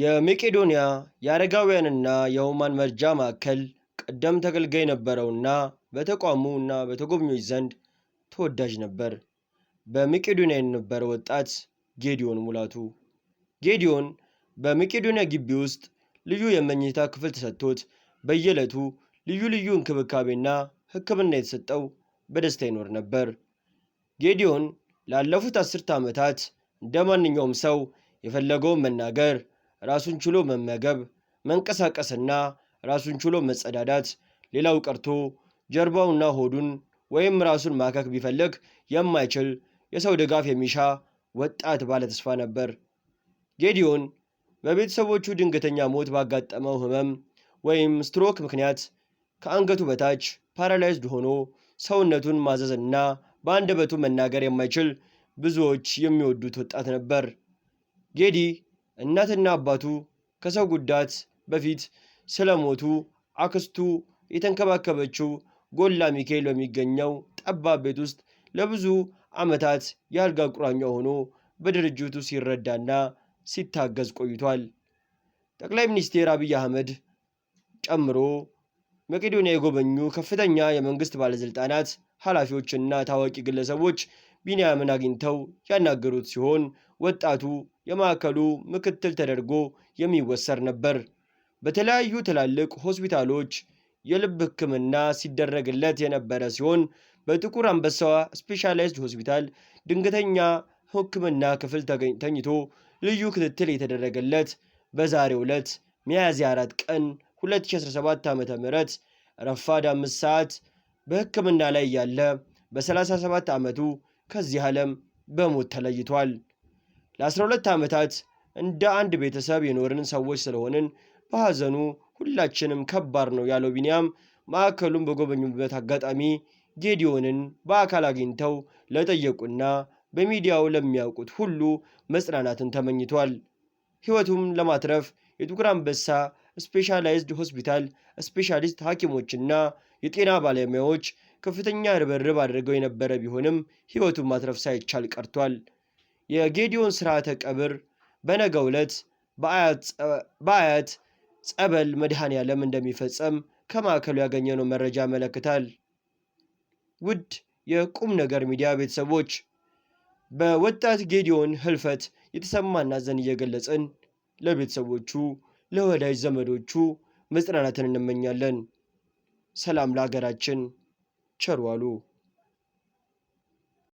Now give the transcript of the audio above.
የመቄዶንያ የአረጋውያንና የሕሙማን መርጃ ማዕከል ቀደምት አገልጋይ የነበረውና በተቋሙና በተጎብኚዎች ዘንድ ተወዳጅ ነበር። በመቄዶንያ የነበረ ወጣት ጌዲዮን ሙላቱ። ጌዲዮን በመቄዶንያ ግቢ ውስጥ ልዩ የመኝታ ክፍል ተሰጥቶት በየዕለቱ ልዩ ልዩ እንክብካቤና ሕክምና የተሰጠው በደስታ ይኖር ነበር። ጌዲዮን ላለፉት አስርተ ዓመታት እንደ ማንኛውም ሰው የፈለገውን መናገር፣ ራሱን ችሎ መመገብ፣ መንቀሳቀስና ራሱን ችሎ መጸዳዳት፣ ሌላው ቀርቶ ጀርባውና ሆዱን ወይም ራሱን ማከክ ቢፈልግ የማይችል የሰው ድጋፍ የሚሻ ወጣት ባለተስፋ ነበር። ጌዲዮን በቤተሰቦቹ ድንገተኛ ሞት ባጋጠመው ህመም ወይም ስትሮክ ምክንያት ከአንገቱ በታች ፓራላይዝድ ሆኖ ሰውነቱን ማዘዝና በአንደበቱ መናገር የማይችል ብዙዎች የሚወዱት ወጣት ነበር። ጌዲ እናትና አባቱ ከሰው ጉዳት በፊት ስለሞቱ አክስቱ የተንከባከበችው ጎላ ሚካኤል በሚገኘው ጠባብ ቤት ውስጥ ለብዙ ዓመታት የአልጋ ቁራኛ ሆኖ በድርጅቱ ሲረዳና ሲታገዝ ቆይቷል። ጠቅላይ ሚኒስትር አብይ አህመድ ጨምሮ መቄዶንያ የጎበኙ ከፍተኛ የመንግስት ባለስልጣናት፣ ኃላፊዎችና ታዋቂ ግለሰቦች ቢንያምን አግኝተው ያናገሩት ሲሆን ወጣቱ የማዕከሉ ምክትል ተደርጎ የሚወሰድ ነበር። በተለያዩ ትላልቅ ሆስፒታሎች የልብ ሕክምና ሲደረግለት የነበረ ሲሆን በጥቁር አንበሳ ስፔሻላይዝድ ሆስፒታል ድንገተኛ ሕክምና ክፍል ተኝቶ ልዩ ክትትል የተደረገለት በዛሬው ዕለት ሚያዝያ 4 ቀን 2017 ዓ.ም ረፋድ 5 ሰዓት በሕክምና ላይ ያለ በ37 ዓመቱ ከዚህ ዓለም በሞት ተለይቷል። ለ12 ዓመታት እንደ አንድ ቤተሰብ የኖርን ሰዎች ስለሆንን በሐዘኑ ሁላችንም ከባድ ነው ያለው ቢንያም ማዕከሉን በጎበኙበት አጋጣሚ ጌዲዮንን በአካል አግኝተው ለጠየቁና በሚዲያው ለሚያውቁት ሁሉ መጽናናትን ተመኝቷል። ሕይወቱም ለማትረፍ የጥቁር አንበሳ ስፔሻላይዝድ ሆስፒታል ስፔሻሊስት ሐኪሞችና የጤና ባለሙያዎች ከፍተኛ ርብርብ አድርገው የነበረ ቢሆንም ሕይወቱን ማትረፍ ሳይቻል ቀርቷል። የጌዲዮን ሥርዓተ ቀብር በነገው ዕለት በአያት ጸበል መድኃኔ ዓለም እንደሚፈጸም ከማዕከሉ ያገኘነው መረጃ ያመለክታል። ውድ የቁም ነገር ሚዲያ ቤተሰቦች በወጣት ጌዲዮን ህልፈት የተሰማን ሐዘን እየገለጽን ለቤተሰቦቹ፣ ለወዳጅ ዘመዶቹ መጽናናትን እንመኛለን። ሰላም ለሀገራችን። ቸር ዋሉ።